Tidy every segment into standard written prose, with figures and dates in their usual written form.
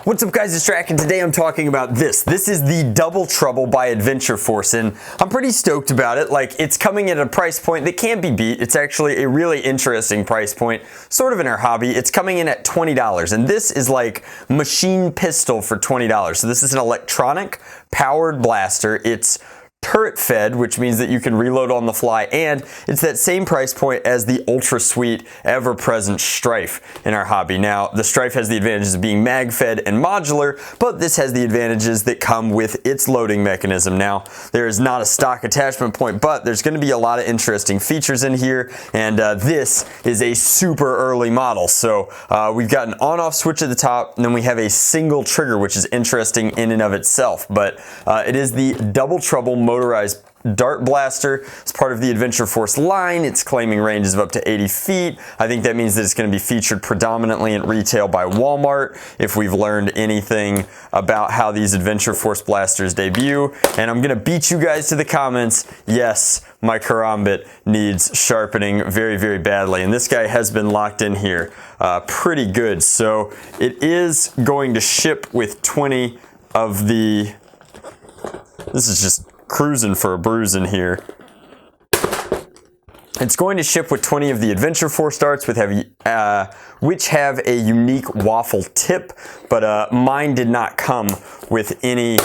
What's up guys, it's Drac, and today I'm talking about this. This is the Double Trouble by Adventure Force, and I'm pretty stoked about it. Like, it's coming at a price point that can't be beat. It's actually a really interesting price point, sort of in our hobby. It's coming in at $20, and this is like machine pistol for $20. So this is an electronic powered blaster. It's turret fed, which means that you can reload on the fly, and it's that same price point as the ultra sweet ever-present Strife in our hobby. Now, the Strife has the advantages of being mag fed and modular, but this has the advantages that come with its loading mechanism. Now, there is not a stock attachment point, but there's going to be a lot of interesting features in here, and this is a super early model. So we've got an on-off switch at the top, and then we have a single trigger, which is interesting in and of itself, but it is the Double Trouble motorized dart blaster. It's part of the Adventure Force line. It's claiming ranges of up to 80 feet. I think that means that it's going to be featured predominantly in retail by Walmart, if we've learned anything about how these Adventure Force blasters debut. And I'm going to beat you guys to the comments. Yes, my karambit needs sharpening very, very badly. And this guy has been locked in here pretty good. So it is going to ship with 20 of the... This is just cruising for a bruise in here. It's going to ship with 20 of the Adventure Force darts which have a unique waffle tip, but mine did not come with any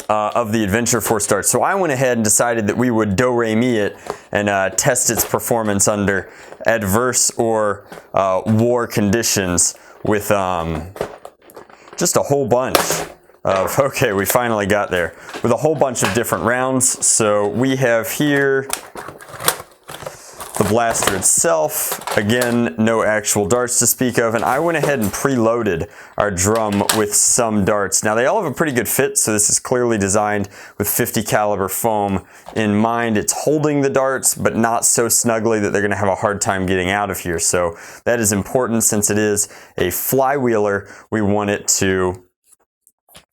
of the Adventure Force darts. So I went ahead and decided that we would do-re-mi it and test its performance under adverse or war conditions with just a whole bunch. Okay, we finally got there with a whole bunch of different rounds. So we have here the blaster itself. Again, no actual darts to speak of, and I went ahead and preloaded our drum with some darts. Now they all have a pretty good fit, so this is clearly designed with 50 caliber foam in mind. It's holding the darts, but not so snugly that they're gonna have a hard time getting out of here. So that is important since it is a flywheeler. We want it to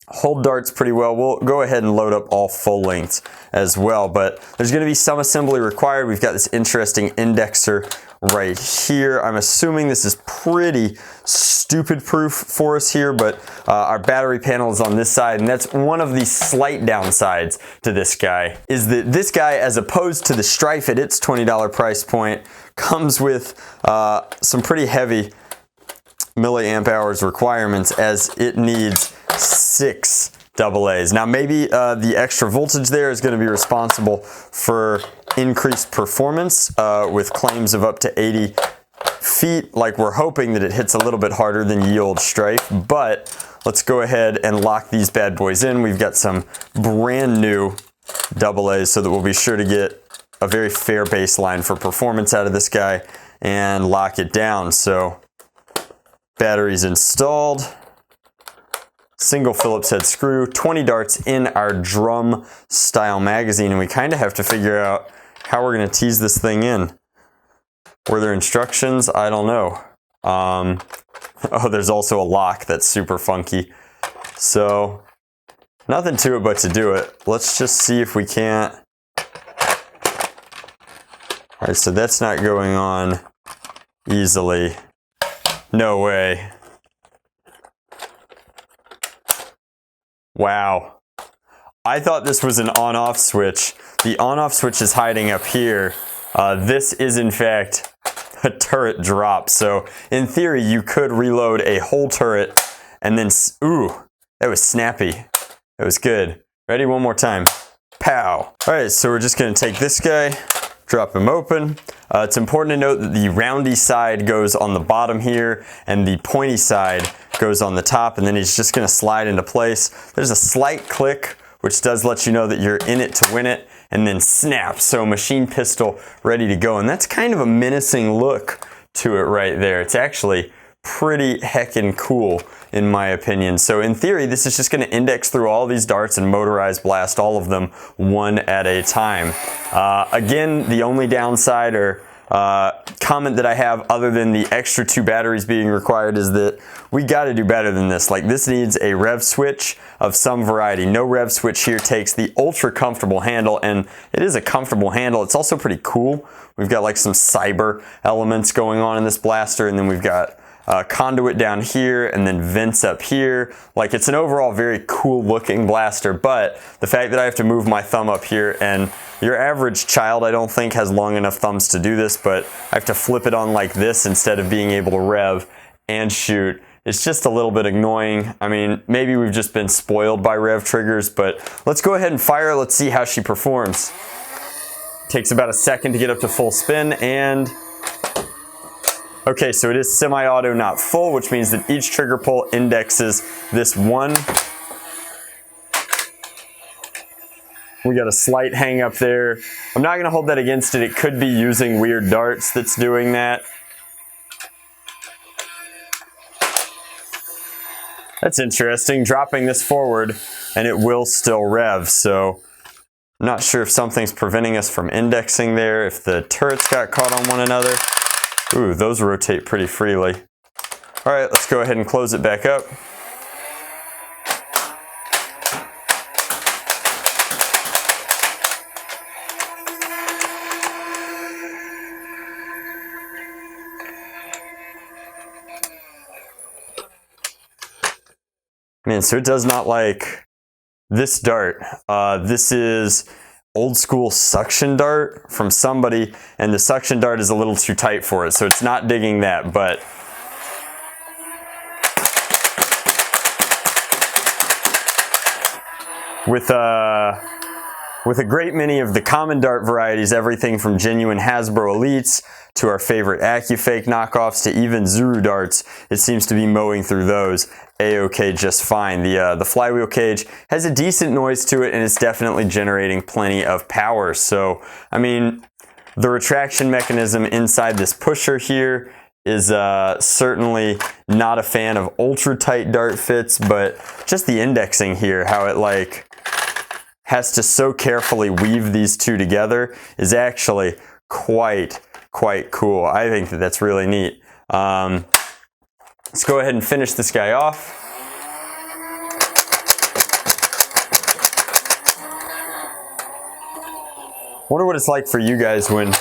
hold darts pretty well. We'll go ahead and load up all full lengths as well, but there's going to be some assembly required. We've got this interesting indexer right here. I'm assuming this is pretty stupid proof for us here, but our battery panel is on this side, and that's one of the slight downsides to this guy, is that this guy, as opposed to the Strife at its $20 price point, comes with some pretty heavy milliamp hours requirements, as it needs 6 AA's. Now maybe the extra voltage there is going to be responsible for increased performance with claims of up to 80 feet. Like, we're hoping that it hits a little bit harder than ye olde Strife, but let's go ahead and lock these bad boys in. We've got some brand new AA's so that we'll be sure to get a very fair baseline for performance out of this guy and lock it down. So batteries installed, single Phillips head screw, 20 darts in our drum style magazine, and we kind of have to figure out how we're going to tease this thing in. Were there instructions? I don't know. Oh, there's also a lock that's super funky. So nothing to it but to do it. Let's just see if we can't. All right, so that's not going on easily. No way. Wow. I thought this was an on-off switch. The on-off switch is hiding up here. This is in fact a turret drop. So in theory, you could reload a whole turret and then, ooh, that was snappy. That was good. Ready? One more time. Pow. All right, so we're just gonna take this guy, drop him open. It's important to note that the roundy side goes on the bottom here and the pointy side goes on the top, and then he's just going to slide into place. There's a slight click, which does let you know that you're in it to win it, and then snap. So machine pistol ready to go, and that's kind of a menacing look to it right there. It's actually pretty heckin' cool in my opinion. So in theory, this is just going to index through all these darts and motorized blast all of them one at a time. Again, the only downside, or comment that I have, other than the extra 2 batteries being required, is that we got to do better than this. Like, this needs a rev switch of some variety. No rev switch here takes the ultra comfortable handle, and it is a comfortable handle. It's also pretty cool. We've got like some cyber elements going on in this blaster, and then we've got conduit down here and then vents up here. Like, it's an overall very cool looking blaster, but the fact that I have to move my thumb up here, and your average child I don't think has long enough thumbs to do this, but I have to flip it on like this instead of being able to rev and shoot. It's just a little bit annoying. I mean, maybe we've just been spoiled by rev triggers, but let's go ahead and fire her. Let's see how she performs. Takes about a second to get up to full spin, and okay, so it is semi-auto, not full, which means that each trigger pull indexes this one. We got a slight hang up there. I'm not going to hold that against it. It could be using weird darts that's doing that. That's interesting. Dropping this forward and it will still rev, so I'm not sure if something's preventing us from indexing there, if the turrets got caught on one another. Ooh, those rotate pretty freely. All right, let's go ahead and close it back up. Man, so it does not like this dart. This is old school suction dart from somebody, and the suction dart is a little too tight for it, so it's not digging that. But with a great many of the common dart varieties, everything from genuine Hasbro Elites to our favorite AccuFake knockoffs to even Zuru darts, it seems to be mowing through those a-okay just fine. The flywheel cage has a decent noise to it, and it's definitely generating plenty of power. So, I mean, the retraction mechanism inside this pusher here is certainly not a fan of ultra tight dart fits, but just the indexing here, how it like has to so carefully weave these two together, is actually quite cool. I think that that's really neat. Let's go ahead and finish this guy off. Wonder what it's like for you guys when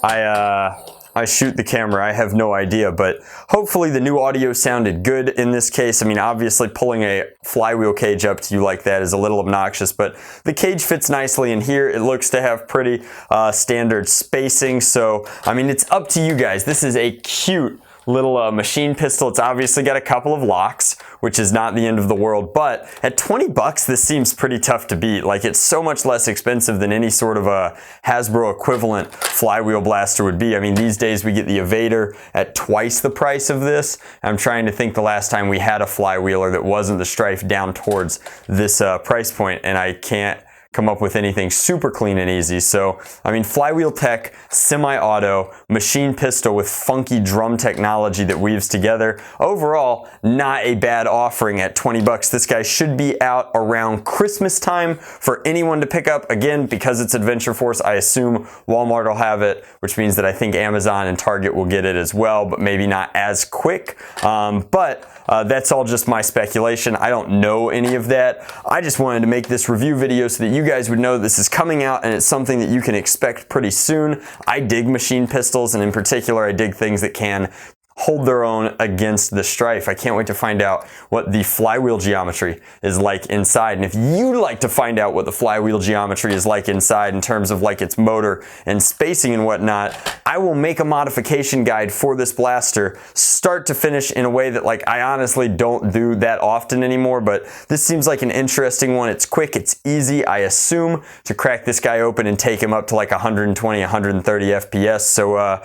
I shoot the camera. I have no idea, but hopefully the new audio sounded good in this case. I mean, obviously pulling a flywheel cage up to you like that is a little obnoxious, but the cage fits nicely in here. It looks to have pretty standard spacing, so I mean, it's up to you guys. This is a cute little machine pistol. It's obviously got a couple of locks, which is not the end of the world, but at 20 bucks, this seems pretty tough to beat. Like, it's so much less expensive than any sort of a Hasbro equivalent flywheel blaster would be. I mean, these days we get the Evader at twice the price of this. I'm trying to think the last time we had a flywheeler that wasn't the Strife down towards this price point, and I can't come up with anything super clean and easy. So, I mean, flywheel tech, semi-auto, machine pistol with funky drum technology that weaves together. Overall, not a bad offering at 20 bucks. This guy should be out around Christmas time for anyone to pick up. Again, because it's Adventure Force, I assume Walmart will have it, which means that I think Amazon and Target will get it as well, but maybe not as quick. That's all just my speculation. I don't know any of that. I just wanted to make this review video so that you guys would know this is coming out and it's something that you can expect pretty soon. I dig machine pistols, and in particular, I dig things that can hold their own against the Strife. I can't wait to find out what the flywheel geometry is like inside. And if you'd like to find out what the flywheel geometry is like inside in terms of like its motor and spacing and whatnot, I will make a modification guide for this blaster start to finish in a way that like I honestly don't do that often anymore, but this seems like an interesting one. It's quick, it's easy, I assume, to crack this guy open and take him up to like 120, 130 FPS. So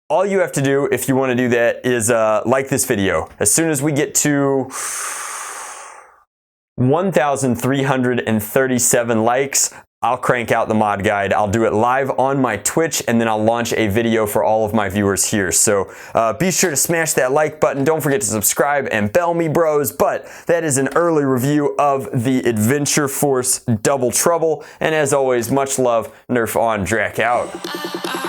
all you have to do if you want to do that is like this video. As soon as we get to 1,337 likes, I'll crank out the mod guide. I'll do it live on my Twitch, and then I'll launch a video for all of my viewers here. So be sure to smash that like button. Don't forget to subscribe and bell me, bros. But that is an early review of the Adventure Force Double Trouble. And as always, much love. Nerf on, Drac out.